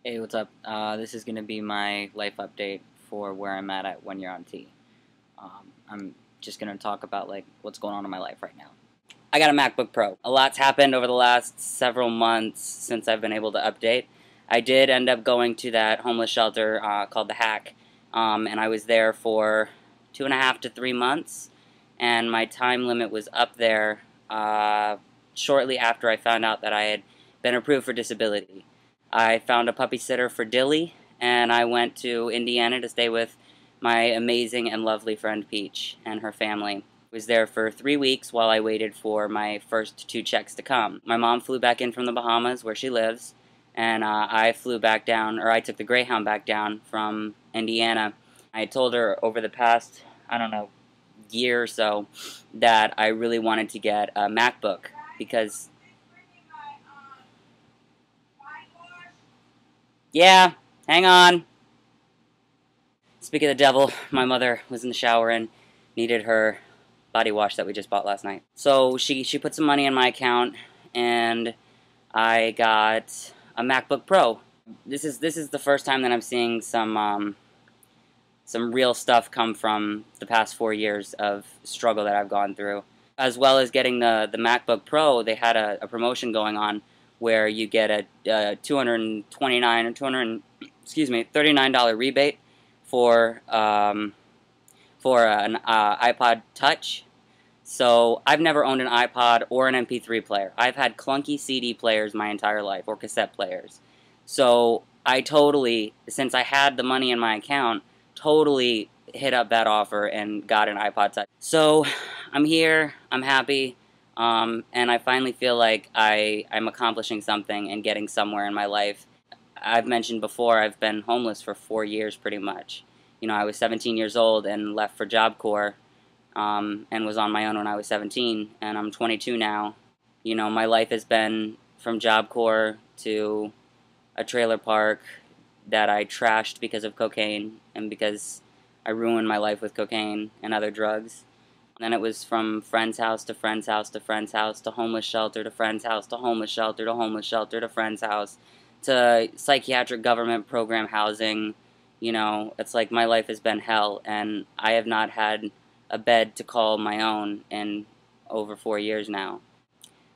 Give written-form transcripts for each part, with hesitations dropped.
Hey, what's up? This is going to be my life update for where I'm at 1 year on T. I'm just going to talk about like what's going on in my life right now. I got a MacBook Pro. A lot's happened over the last several months since I've been able to update. I did end up going to that homeless shelter called the Hack, and I was there for 2.5 to 3 months, and my time limit was up there shortly after I found out that I had been approved for disability. I found a puppy sitter for Dilly, and I went to Indiana to stay with my amazing and lovely friend Peach and her family. I was there for 3 weeks while I waited for my first 2 checks to come. My mom flew back in from the Bahamas, where she lives, and I flew back down, or I took the Greyhound back down from Indiana. I told her over the past, I don't know, year or so that I really wanted to get a MacBook because yeah, hang on. Speak of the devil, my mother was in the shower and needed her body wash that we just bought last night. So she put some money in my account, and I got a MacBook Pro. This is the first time that I'm seeing some real stuff come from the past 4 years of struggle that I've gone through. As well as getting the MacBook Pro, they had a promotion going on where you get a 229 or 200 excuse me $39 rebate for an iPod Touch. So I've never owned an iPod or an MP3 player. I've had clunky CD players my entire life, or cassette players. So I totally, since I had the money in my account, totally hit up that offer and got an iPod Touch. So I'm here, I'm happy, and I finally feel like I'm accomplishing something and getting somewhere in my life. I've mentioned before, I've been homeless for 4 years pretty much. You know, I was 17 years old and left for Job Corps, and was on my own when I was 17, and I'm 22 now. You know, my life has been from Job Corps to a trailer park that I trashed because of cocaine and because I ruined my life with cocaine and other drugs. And then it was from friend's house to friend's house to friend's house to homeless shelter to friend's house to homeless shelter to homeless shelter to friend's house to psychiatric government program housing. You know, it's like my life has been hell, and I have not had a bed to call my own in over 4 years now.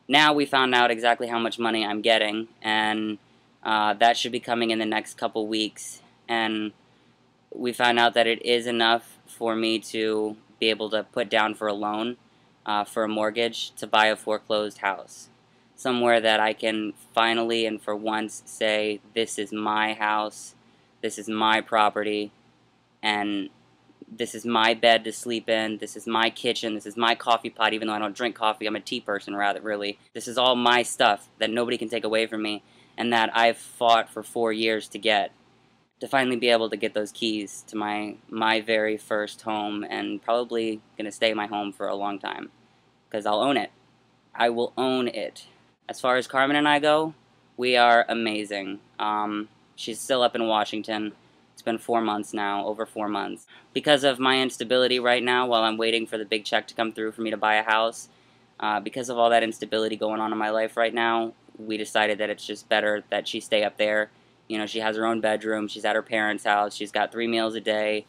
Now we found out exactly how much money I'm getting, and that should be coming in the next couple weeks. And we found out that it is enough for me to be able to put down for a loan for a mortgage to buy a foreclosed house. Somewhere that I can finally and for once say, this is my house, this is my property, and this is my bed to sleep in, this is my kitchen, this is my coffee pot, even though I don't drink coffee, I'm a tea person rather, really. This is all my stuff that nobody can take away from me, and that I've fought for 4 years to get. To finally be able to get those keys to my very first home, and probably going to stay my home for a long time, because I'll own it. I will own it. As far as Carmen and I go, we are amazing. She's still up in Washington. It's been 4 months now, over 4 months. Because of my instability right now, while I'm waiting for the big check to come through for me to buy a house, because of all that instability going on in my life right now, we decided that it's just better that she stay up there. You know, she has her own bedroom, she's at her parents' house, she's got 3 meals a day.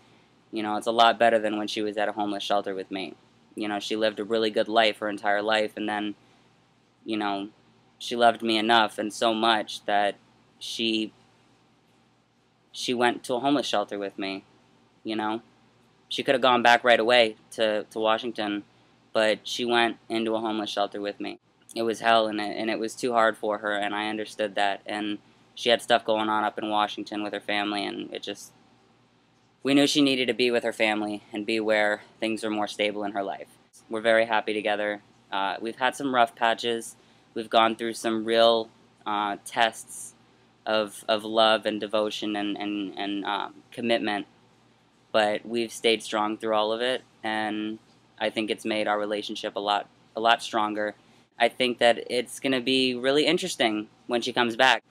You know, it's a lot better than when she was at a homeless shelter with me. You know, she lived a really good life her entire life, and then, you know, she loved me enough and so much that she went to a homeless shelter with me, you know. She could have gone back right away to Washington, but she went into a homeless shelter with me. It was hell, and it was too hard for her, and I understood that. And she had stuff going on up in Washington with her family, and we knew she needed to be with her family and be where things are more stable in her life. We're very happy together. We've had some rough patches. We've gone through some real tests of love and devotion and commitment, but we've stayed strong through all of it, and I think it's made our relationship a lot stronger. I think that it's going to be really interesting when she comes back.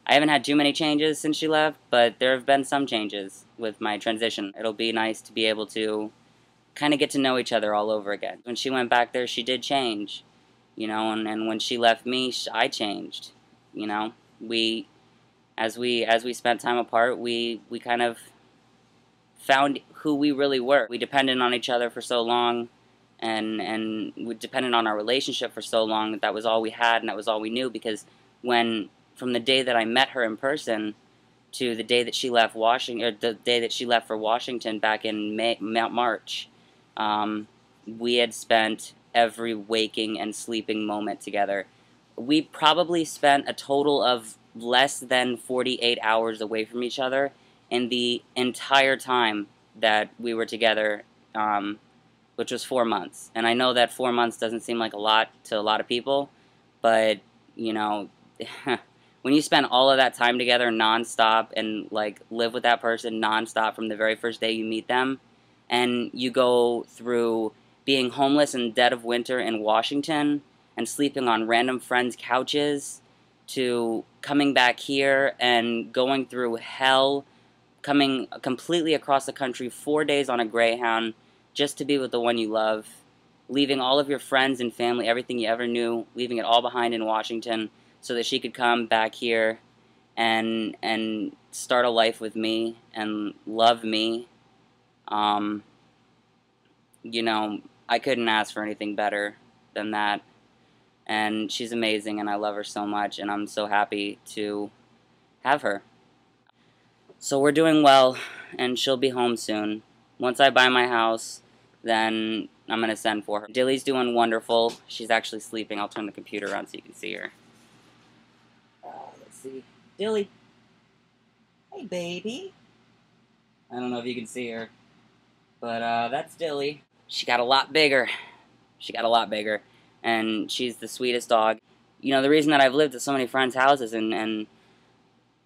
I haven't had too many changes since she left, but there have been some changes with my transition. It'll be nice to be able to kind of get to know each other all over again. When she went back there, she did change, you know, and when she left me, I changed, you know. as we spent time apart, we kind of found who we really were. We depended on each other for so long, and we depended on our relationship for so long that that was all we had and that was all we knew. Because when from the day that I met her in person to the day that she left Washington, or the day that she left for Washington back in March, we had spent every waking and sleeping moment together. We probably spent a total of less than 48 hours away from each other in the entire time that we were together, which was 4 months. And I know that 4 months doesn't seem like a lot to a lot of people, but, you know, when you spend all of that time together nonstop and, like, live with that person nonstop from the very first day you meet them, and you go through being homeless in the dead of winter in Washington and sleeping on random friends' couches, to coming back here and going through hell, coming completely across the country 4 days on a Greyhound just to be with the one you love, leaving all of your friends and family, everything you ever knew, leaving it all behind in Washington so that she could come back here and start a life with me and love me. You know, I couldn't ask for anything better than that. And she's amazing, and I love her so much, and I'm so happy to have her. So we're doing well, and she'll be home soon. Once I buy my house, then I'm going to send for her. Dilly's doing wonderful. She's actually sleeping. I'll turn the computer on so you can see her. Let's see. Dilly. Hey, baby. I don't know if you can see her, but that's Dilly. She got a lot bigger. She got a lot bigger, and she's the sweetest dog. You know, the reason that I've lived at so many friends' houses and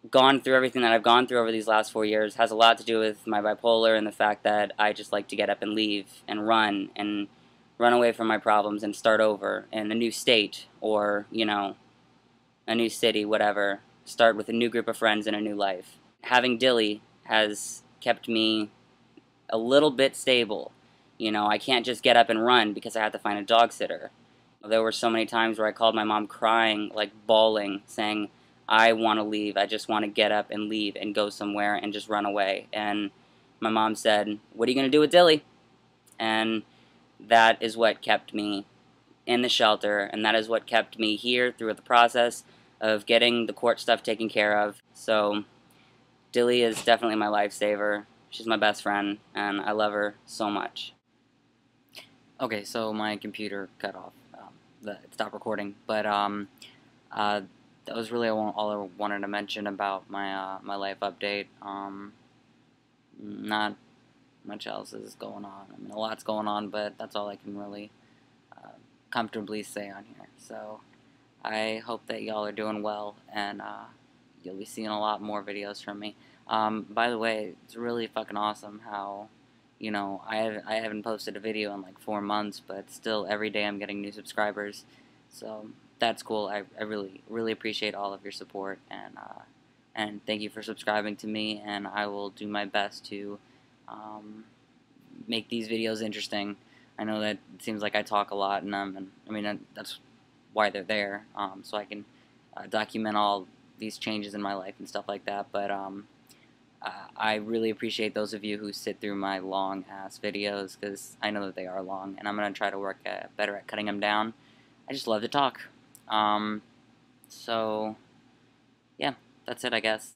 gone through everything that I've gone through over these last 4 years has a lot to do with my bipolar and the fact that I just like to get up and leave and run away from my problems and start over in a new state or, you know, a new city, whatever. Start with a new group of friends and a new life. Having Dilly has kept me a little bit stable. You know, I can't just get up and run because I have to find a dog sitter. There were so many times where I called my mom crying, like bawling, saying, I want to leave. I just want to get up and leave and go somewhere and just run away. And my mom said, what are you going to do with Dilly? And that is what kept me in the shelter, and that is what kept me here through the process of getting the court stuff taken care of. So Dilly is definitely my lifesaver. She's my best friend, and I love her so much. Okay, so my computer cut off. It stopped recording, but that was really all I wanted to mention about my my life update. Not much else is going on. I mean, a lot's going on, but that's all I can really comfortably say on here. So I hope that y'all are doing well, and you'll be seeing a lot more videos from me. By the way, it's really fucking awesome how, you know, I haven't posted a video in like 4 months, but still every day I'm getting new subscribers. So that's cool. I really appreciate all of your support, and thank you for subscribing to me, and I will do my best to make these videos interesting. I know that it seems like I talk a lot in them, and I mean, that's why they're there, so I can document all these changes in my life and stuff like that. But I really appreciate those of you who sit through my long-ass videos, because I know that they are long, and I'm going to try to work better at cutting them down. I just love to talk. So, yeah, that's it, I guess.